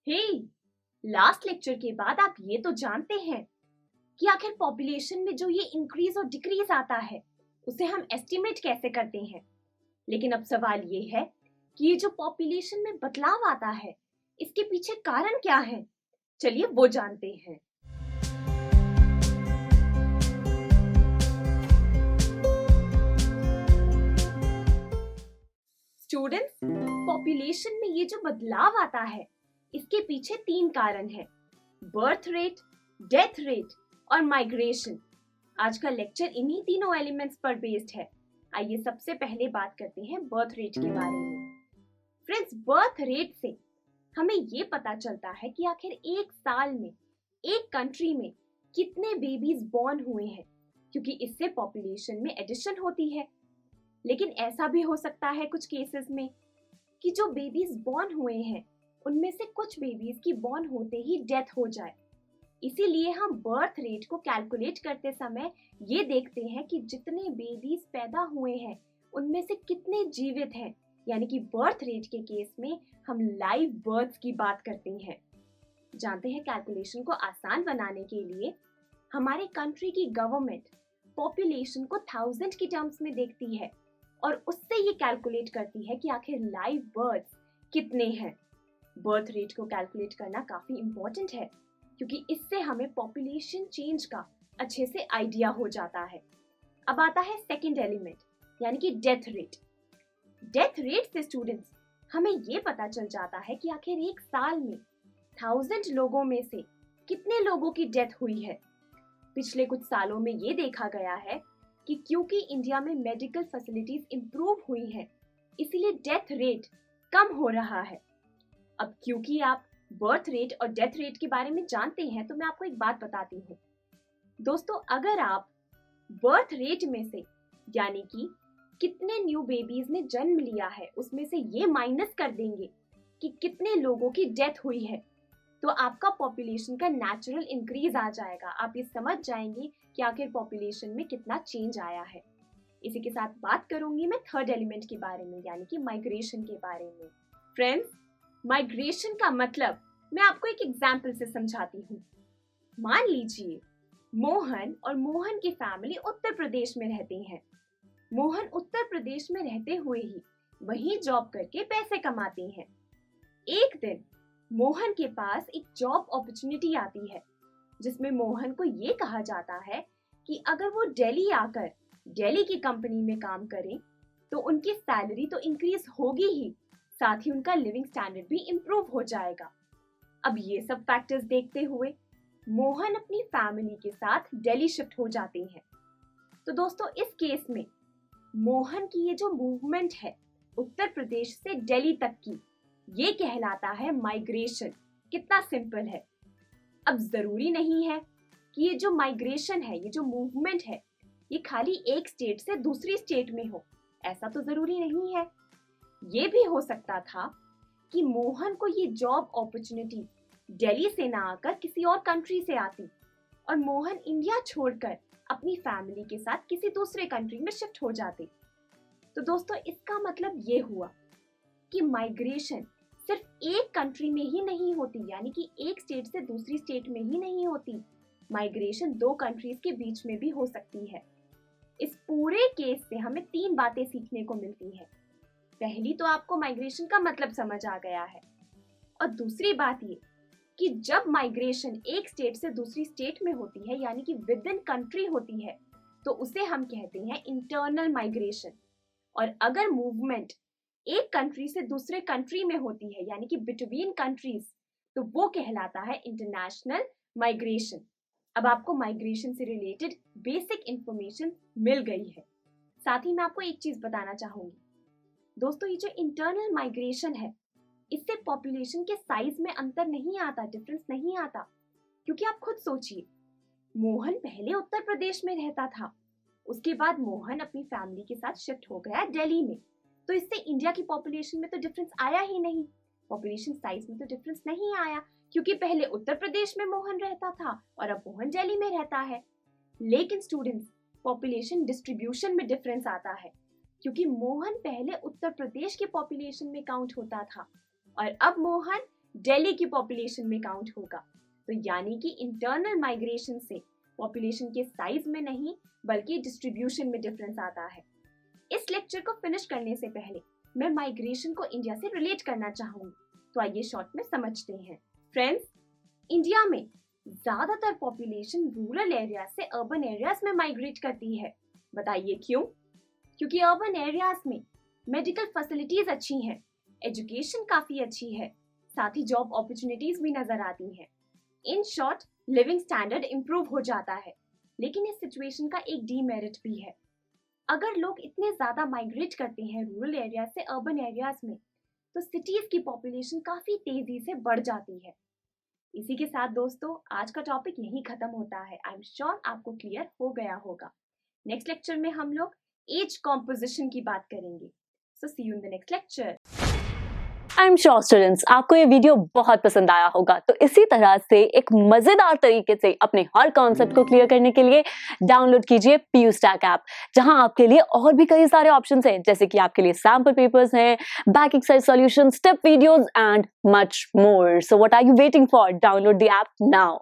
हे, last lecture के बाद आप ये तो जानते हैं कि आखिर पॉपुलेशन में जो ये इंक्रीज और डिक्रीज आता है उसे हम एस्टिमेट कैसे करते हैं। लेकिन अब सवाल ये है कि ये जो पॉपुलेशन में बदलाव आता है इसके पीछे कारण क्या है। चलिए वो जानते हैं। स्टूडेंट्स, पॉपुलेशन में ये जो बदलाव आता है इसके पीछे 3 कारण हैं: बर्थ रेट, डेथ रेट और माइग्रेशन। आज का लेक्चर इन्हीं तीनों एलिमेंट्स पर बेस्ड है। आइए सबसे पहले बात करते हैं बर्थ रेट के बारे में। फ्रेंड्स, बर्थ रेट से हमें ये पता चलता है कि आखिर एक साल में एक कंट्री में कितने बेबीज बॉर्न हुए हैं, क्योंकि इससे पॉपुलेशन में एडिशन होती है। लेकिन ऐसा भी हो सकता है कुछ केसेस में कि जो बेबीज बॉर्न हुए हैं उनमें से कुछ बेबीज की बॉर्न होते ही डेथ हो जाए। इसीलिए हम बर्थ रेट को कैलकुलेट करते समय ये देखते हैं कि जितने बेबीज पैदा हुए हैं उनमें से कितने जीवित हैं, यानी कि बर्थ रेट के केस में हम लाइव बर्थ्स की बात करते हैं। जानते हैं, कैलकुलेशन को आसान बनाने के लिए हमारे कंट्री की गवर्नमेंट पॉपुलेशन को 1000 की टर्म्स में देखती है और उससे ये कैलकुलेट करती है कि आखिर लाइव बर्थ्स कितने हैं। बर्थ रेट को कैलकुलेट करना काफी इंपॉर्टेंट है क्योंकि इससे हमें पॉपुलेशन चेंज का अच्छे से आइडिया हो जाता है। अब आता है सेकंड एलिमेंट, यानी कि डेथ रेट। डेथ रेट से स्टूडेंट्स हमें ये पता चल जाता है कि आखिर एक साल में 1000 लोगों में से कितने लोगों की डेथ हुई है। पिछले कुछ सालों में ये देखा गया है कि क्योंकि इंडिया में मेडिकल फैसिलिटीज इंप्रूव हुई हैं, इसीलिए डेथ रेट कम हो रहा है। अब क्योंकि आप बर्थ रेट और डेथ रेट के बारे में जानते हैं तो मैं आपको एक बात बताती हूँ। दोस्तों, अगर आप बर्थ रेट में से, यानी कि कितने न्यू बेबीज ने जन्म लिया है, उसमें से ये माइनस कर देंगे कि कितने लोगों की डेथ हुई है, तो आपका पॉपुलेशन का नेचुरल इंक्रीज आ जाएगा। आप ये समझ जाएंगे कि आखिर पॉपुलेशन में कितना चेंज आया है। इसी के साथ बात करूंगी मैं थर्ड एलिमेंट के बारे में, यानी कि माइग्रेशन के बारे में। फ्रेंड्स, माइग्रेशन का मतलब मैं आपको एक एग्जाम्पल से समझाती हूँ। मान लीजिए मोहन और मोहन की फैमिली उत्तर प्रदेश में रहते हैं। मोहन उत्तर प्रदेश में रहते हुए ही वहीं जॉब करके पैसे कमाते हैं। एक दिन मोहन के पास एक जॉब अपॉर्चुनिटी आती है जिसमें मोहन को ये कहा जाता है कि अगर वो दिल्ली आकर दिल्ली की कंपनी में काम करें तो उनकी सैलरी तो इंक्रीज होगी ही, साथ ही उनका लिविंग स्टैंडर्ड भी इंप्रूव हो जाएगा। अब ये सब फैक्टर्स देखते हुए मोहन अपनी फैमिली के साथ दिल्ली शिफ्ट हो जाते हैं। तो दोस्तों, इस केस में मोहन की ये जो मूवमेंट है उत्तर प्रदेश से दिल्ली तक की, ये कहलाता है माइग्रेशन। कितना सिंपल है। अब जरूरी नहीं है कि ये जो माइग्रेशन है, ये जो मूवमेंट है, ये खाली एक स्टेट से दूसरी स्टेट में हो, ऐसा तो जरूरी नहीं है। ये भी हो सकता था कि मोहन को ये जॉब अपॉर्चुनिटी दिल्ली से ना आकर किसी और कंट्री से आती और मोहन इंडिया छोड़कर अपनी फैमिली के साथ किसी दूसरे कंट्री में शिफ्ट हो जाते। तो दोस्तों, इसका मतलब ये हुआ कि माइग्रेशन सिर्फ एक कंट्री में ही नहीं होती, यानी कि एक स्टेट से दूसरी स्टेट में ही नहीं होती। माइग्रेशन 2 कंट्रीज के बीच में भी हो सकती है। इस पूरे केस से हमें 3 बातें सीखने को मिलती है। पहली तो आपको माइग्रेशन का मतलब समझ आ गया है, और दूसरी बात ये कि जब माइग्रेशन एक स्टेट से दूसरी स्टेट में होती है, यानी कि विद इन कंट्री होती है, तो उसे हम कहते हैं इंटरनल माइग्रेशन। और अगर मूवमेंट एक कंट्री से दूसरे कंट्री में होती है, यानी कि बिटवीन कंट्रीज, तो वो कहलाता है इंटरनेशनल माइग्रेशन। अब आपको माइग्रेशन से रिलेटेड बेसिक इंफॉर्मेशन मिल गई है। साथ ही मैं आपको एक चीज बताना चाहूंगी दोस्तों, ये जो इंटरनल माइग्रेशन है इससे पॉपुलेशन के साइज में अंतर नहीं आता, डिफरेंस नहीं आता। क्योंकि आप खुद सोचिए, मोहन पहले उत्तर प्रदेश में रहता था, उसके बाद मोहन अपनी फैमिली के साथ शिफ्ट हो गया दिल्ली में, तो इससे इंडिया की पॉपुलेशन में तो डिफरेंस आया ही नहीं, पॉपुलेशन साइज में तो डिफरेंस नहीं आया, क्योंकि पहले उत्तर प्रदेश में मोहन रहता था और अब मोहन दिल्ली में रहता है। लेकिन स्टूडेंट्स, पॉपुलेशन डिस्ट्रीब्यूशन में डिफरेंस आता है, क्योंकि मोहन पहले उत्तर प्रदेश के पॉपुलेशन में काउंट होता था और अब मोहन दिल्ली की पॉपुलेशन में काउंट होगा। तो यानी कि इंटरनल माइग्रेशन से पॉपुलेशन के साइज में नहीं बल्कि डिस्ट्रीब्यूशन में डिफरेंस आता है। इस लेक्चर को फिनिश करने से पहले मैं माइग्रेशन को इंडिया से रिलेट करना चाहूंगी, तो आइए शॉर्ट में समझते हैं। फ्रेंड्स, इंडिया में ज्यादातर पॉपुलेशन रूरल एरिया से अर्बन एरियाज में माइग्रेट करती है। बताइए क्यों? क्योंकि अर्बन एरियाज में मेडिकल फैसिलिटीज अच्छी हैं, एजुकेशन काफी अच्छी है, साथ ही जॉब अपॉर्चुनिटीज भी नजर आती हैं। In short, living standard improve हो जाता है। लेकिन इस सिचुएशन का एक डीमेरिट भी है। अगर लोग इतने ज्यादा माइग्रेट करते हैं रूरल एरिया से अर्बन एरियाज में, तो सिटीज की पॉपुलेशन काफी तेजी से बढ़ जाती है। इसी के साथ दोस्तों, आज का टॉपिक यहीं खत्म होता है। आई एम श्योर आपको क्लियर हो गया होगा। नेक्स्ट लेक्चर में हम लोग एज कॉम्पोजिशन की बात करेंगे। So see you in the next lecture. I am sure students, आपको ये वीडियो बहुत पसंद आया होगा। तो इसी तरह से एक मजेदार तरीके से अपने हर कॉन्सेप्ट को क्लियर करने के लिए डाउनलोड कीजिए PU Stack ऐप, जहां आपके लिए और भी कई सारे ऑप्शंस हैं, जैसे कि आपके लिए सैंपल पेपर्स हैं, back exercise solution, step videos and much more. So what are you waiting for? Download the app now.